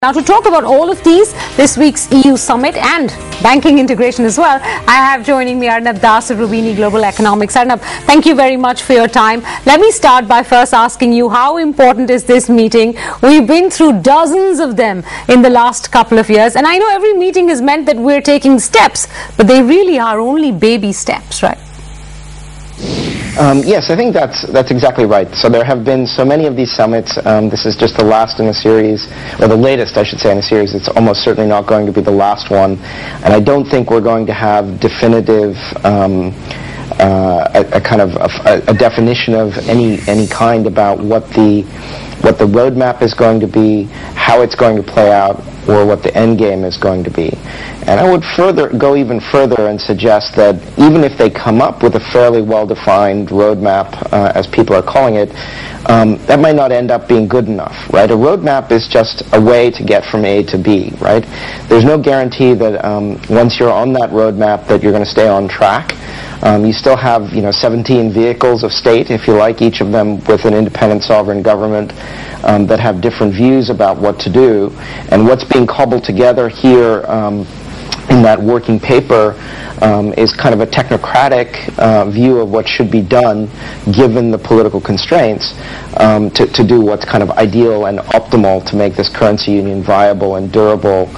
Now, to talk about all of these, this week's EU Summit and banking integration as well, I have joining me Arnab Das of Roubini Global Economics. Arnab, thank you very much for your time. Let me start by first asking you, how important is this meeting? We've been through dozens of them in the last couple of years, and I know every meeting has meant that we're taking steps, but they really are only baby steps, right? Yes, I think that's exactly right. So there have been so many of these summits. This is just the last in a series, or the latest, I should say, in a series. It's almost certainly not going to be the last one. And I don't think we're going to have definitive, a definition of any kind about what the roadmap is going to be, how it's going to play out, or what the end game is going to be. And I would go even further and suggest that even if they come up with a fairly well-defined roadmap, as people are calling it, that might not end up being good enough, right? A roadmap is just a way to get from A to B, right? There's no guarantee that once you're on that roadmap that you're going to stay on track. You still have, 17 vehicles of state, if you like, each of them with an independent sovereign government that have different views about what to do. And what's being cobbled together here in that working paper is kind of a technocratic view of what should be done given the political constraints to do what's kind of ideal and optimal to make this currency union viable and durable.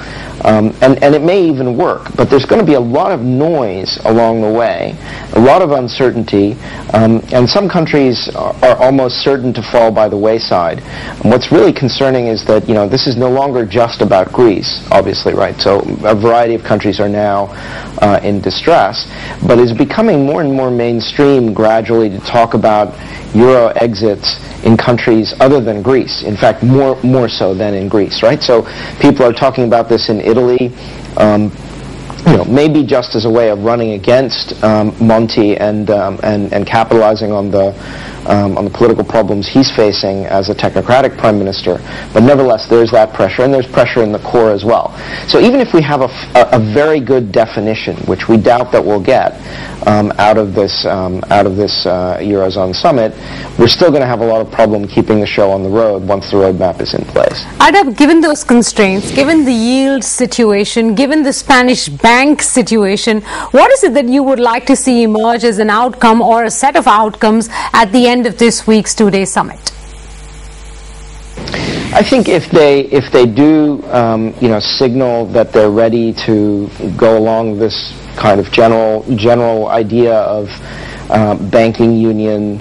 And it may even work, but there's going to be a lot of noise along the way, a lot of uncertainty, and some countries are almost certain to fall by the wayside. And what's really concerning is that, this is no longer just about Greece, obviously, right? So a variety of countries are now in distress, but it's becoming more and more mainstream gradually to talk about Euro exits in countries other than Greece. In fact, more so than in Greece, right? So people are talking about this in Italy, maybe just as a way of running against Monti and capitalizing on the political problems he's facing as a technocratic prime minister. But nevertheless, there's that pressure, and there's pressure in the core as well. So even if we have a very good definition, which we doubt that we'll get out of this Eurozone summit, we're still going to have a lot of problem keeping the show on the road once the roadmap is in place. Arnab, given those constraints, given the yield situation, given the Spanish bank situation, what is it that you would like to see emerge as an outcome or a set of outcomes at the end of this week's two-day summit? I think if they do signal that they're ready to go along this kind of general idea of banking union,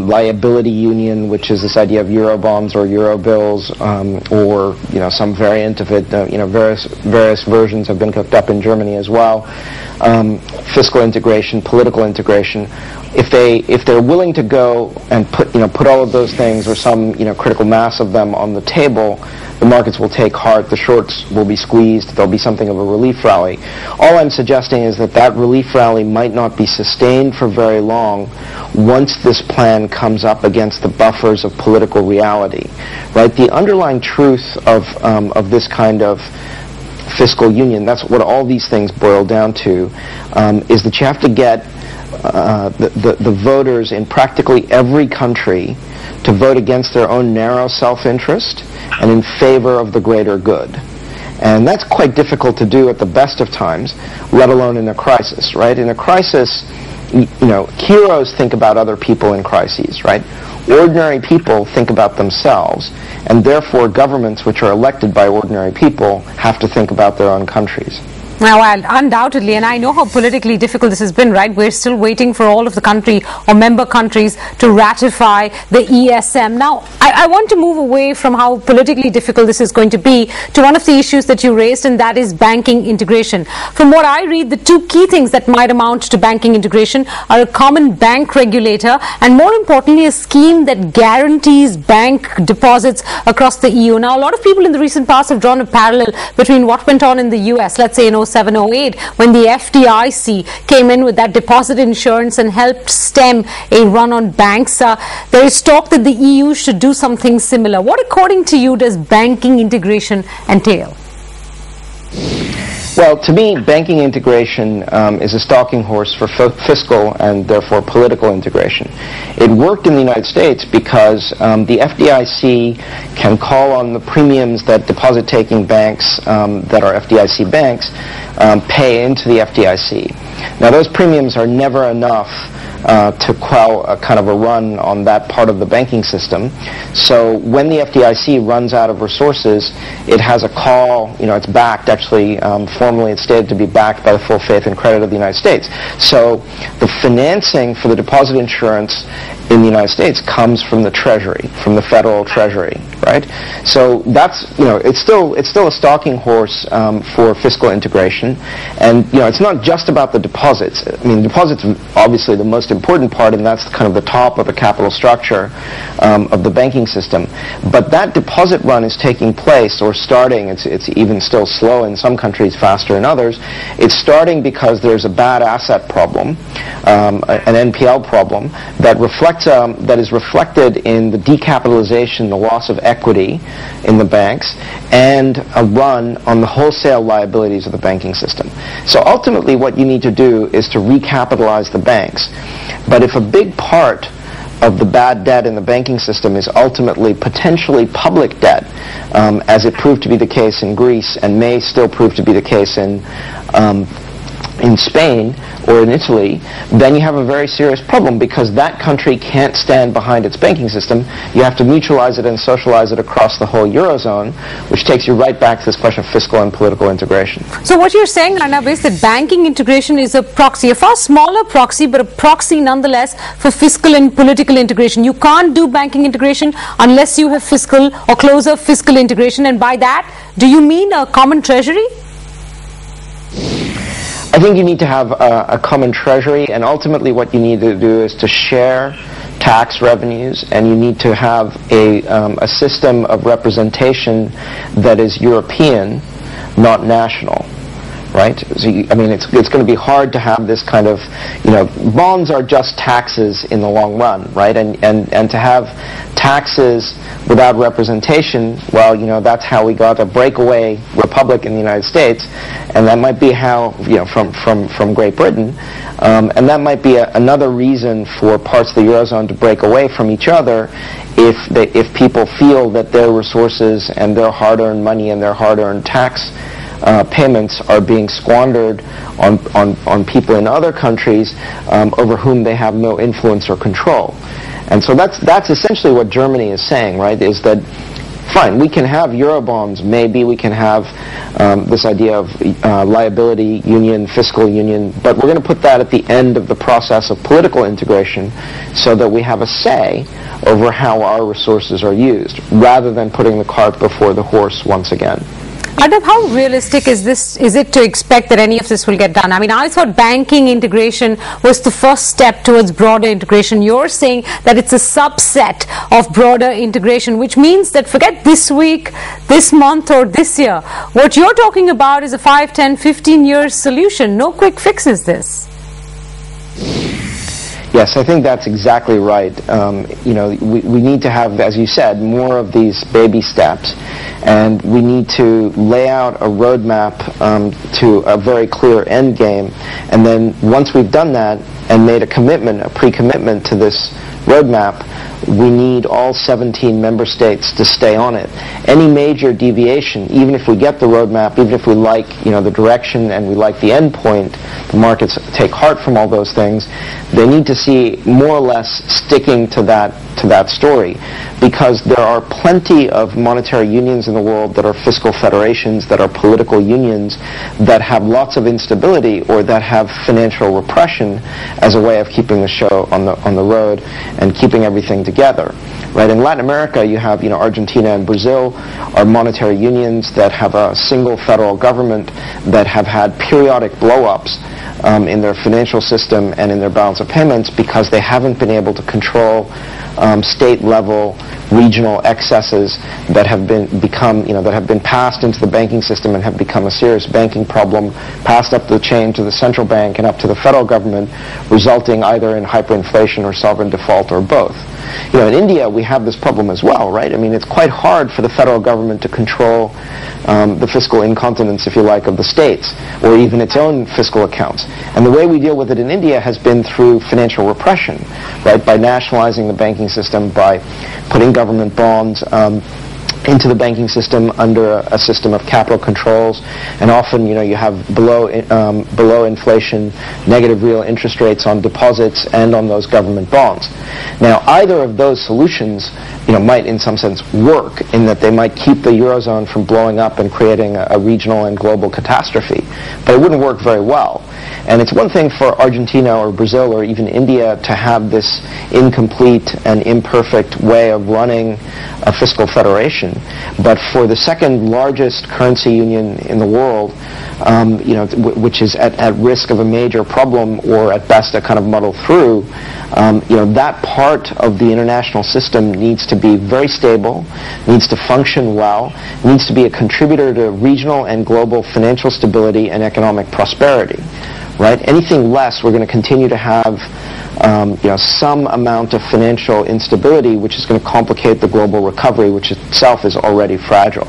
liability union, which is this idea of Eurobonds or Eurobills, or some variant of it. Various versions have been cooked up in Germany as well. Fiscal integration, political integration. If they're willing to go and put all of those things or some critical mass of them on the table, the markets will take heart, the shorts will be squeezed, there'll be something of a relief rally. All I'm suggesting is that relief rally might not be sustained for very long once this plan comes up against the buffers of political reality. Right? The underlying truth of this kind of fiscal union, that's what all these things boil down to, is that you have to get the voters in practically every country to vote against their own narrow self-interest and in favor of the greater good. And that's quite difficult to do at the best of times, let alone in a crisis, right? In a crisis, heroes think about other people in crises, right? Ordinary people think about themselves, and therefore governments which are elected by ordinary people have to think about their own countries. Now, undoubtedly, and I know how politically difficult this has been, right? We're still waiting for all of the country or member countries to ratify the ESM. Now, I want to move away from how politically difficult this is going to be to one of the issues that you raised, and that is banking integration. From what I read, the two key things that might amount to banking integration are a common bank regulator and, more importantly, a scheme that guarantees bank deposits across the EU. Now, a lot of people in the recent past have drawn a parallel between what went on in the US, let's say in 07-08, when the FDIC came in with that deposit insurance and helped stem a run on banks. There is talk that the EU should do something similar. What, according to you, does banking integration entail? Well, to me, banking integration is a stalking horse for fiscal and therefore political integration. It worked in the United States because the FDIC can call on the premiums that deposit-taking banks that are FDIC banks pay into the FDIC. Now, those premiums are never enough to quell a kind of a run on that part of the banking system. So when the FDIC runs out of resources, it has a call, it's backed, actually, formally it's stated to be backed by the full faith and credit of the United States. So the financing for the deposit insurance in the United States comes from the Treasury, from the federal Treasury, right? So that's, it's still a stalking horse for fiscal integration. And, it's not just about the deposits. I mean, deposits are obviously the most important part, and that's kind of the top of the capital structure of the banking system. But that deposit run is taking place, or starting, it's even still slow in some countries, faster in others. It's starting because there's a bad asset problem, an NPL problem, that is reflected in the decapitalization, the loss of equity in the banks, and a run on the wholesale liabilities of the banking system. So ultimately what you need to do is to recapitalize the banks. But if a big part of the bad debt in the banking system is ultimately potentially public debt, as it proved to be the case in Greece and may still prove to be the case in Spain or in Italy, then you have a very serious problem because that country can't stand behind its banking system. You have to mutualize it and socialize it across the whole Eurozone, which takes you right back to this question of fiscal and political integration. So what you're saying, Arnab, is that banking integration is a proxy, a far smaller proxy, but a proxy nonetheless for fiscal and political integration. You can't do banking integration unless you have fiscal or closer fiscal integration, and by that, do you mean a common treasury? I think you need to have a common treasury, and ultimately what you need to do is to share tax revenues, and you need to have a system of representation that is European, not national. Right? So it's going to be hard to have this kind of, bonds are just taxes in the long run, right? And to have taxes without representation, well, that's how we got a breakaway republic in the United States, and that might be how, from Great Britain, and that might be another reason for parts of the Eurozone to break away from each other if people feel that their resources and their hard-earned money and their hard-earned tax payments are being squandered on people in other countries over whom they have no influence or control. And so that's essentially what Germany is saying, right, is that, fine, we can have Eurobonds, maybe we can have this idea of liability union, fiscal union, but we're going to put that at the end of the process of political integration so that we have a say over how our resources are used, rather than putting the cart before the horse once again. Arnab, how realistic is it to expect that any of this will get done? I mean, I thought banking integration was the first step towards broader integration. You're saying that it's a subset of broader integration, which means that forget this week, this month, or this year. What you're talking about is a 5, 10, 15 years solution. No quick fix is this. Yes, I think that's exactly right. We need to have, as you said, more of these baby steps, and we need to lay out a roadmap to a very clear end game. And then once we've done that and made a commitment, a pre-commitment to this roadmap, we need all 17 member states to stay on it. Any major deviation, even if we get the roadmap, even if we like the direction and we like the end point, the markets take heart from all those things, they need to see more or less sticking to that story, because there are plenty of monetary unions in the world that are fiscal federations, that are political unions, that have lots of instability or that have financial repression as a way of keeping the show on the road and keeping everything together. Right? In Latin America, you have Argentina and Brazil are monetary unions that have a single federal government, that have had periodic blow-ups in their financial system and in their balance of payments because they haven't been able to control state-level regional excesses that have been passed into the banking system and have become a serious banking problem, passed up the chain to the central bank and up to the federal government, resulting either in hyperinflation or sovereign default or both. In India, we have this problem as well, right? I mean, it's quite hard for the federal government to control the fiscal incontinence, if you like, of the states, or even its own fiscal accounts. And the way we deal with it in India has been through financial repression, right? By nationalizing the banking system, by putting government bonds into the banking system under a system of capital controls, and often, you have below inflation negative real interest rates on deposits and on those government bonds. Now, either of those solutions, might in some sense work in that they might keep the Eurozone from blowing up and creating a regional and global catastrophe, but it wouldn't work very well. And it's one thing for Argentina or Brazil or even India to have this incomplete and imperfect way of running a fiscal federation, but for the second largest currency union in the world, which is at risk of a major problem or at best a kind of muddle through, that part of the international system needs to be very stable, needs to function well, needs to be a contributor to regional and global financial stability and economic prosperity. Right? Anything less, we're going to continue to have some amount of financial instability, which is going to complicate the global recovery, which itself is already fragile.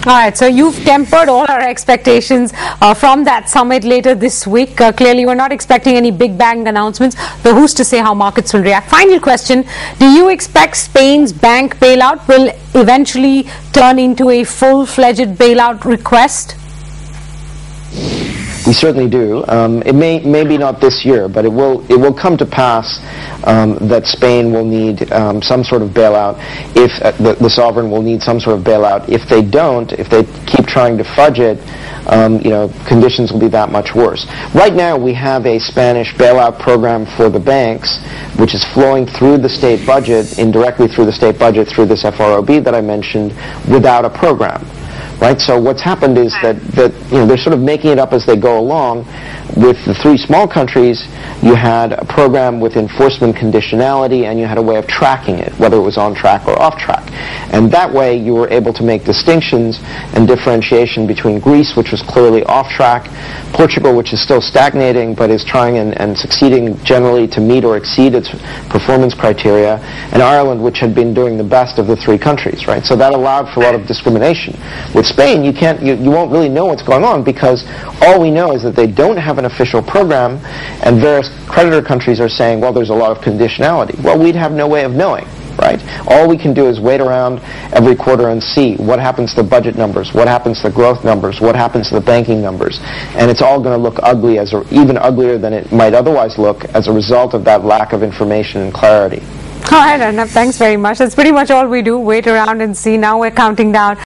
All right, so you've tempered all our expectations from that summit later this week. Clearly, we're not expecting any big bang announcements, though who's to say how markets will react. Final question, do you expect Spain's bank bailout will eventually turn into a full-fledged bailout request? We certainly do. It may be not this year, but it will come to pass that Spain will need some sort of bailout. If the sovereign will need some sort of bailout. If they don't, if they keep trying to fudge it, conditions will be that much worse. Right now, we have a Spanish bailout program for the banks, which is flowing through the state budget, indirectly through the state budget, through this FROB that I mentioned, without a program. Right, so what's happened is that they're sort of making it up as they go along. With the three small countries, you had a program with enforcement conditionality, and you had a way of tracking it, whether it was on track or off track. And that way, you were able to make distinctions and differentiation between Greece, which was clearly off track, Portugal, which is still stagnating but is trying and succeeding generally to meet or exceed its performance criteria, and Ireland, which had been doing the best of the three countries. Right, so that allowed for a lot of discrimination. With Spain, you won't really know what's going on, because all we know is that they don't have an official program, and various creditor countries are saying, well, there's a lot of conditionality. Well, we'd have no way of knowing, right? All we can do is wait around every quarter and see what happens to the budget numbers, what happens to the growth numbers, what happens to the banking numbers, and it's all going to look ugly, even uglier than it might otherwise look as a result of that lack of information and clarity. All right, Arnab, thanks very much. That's pretty much all we do, wait around and see. Now we're counting down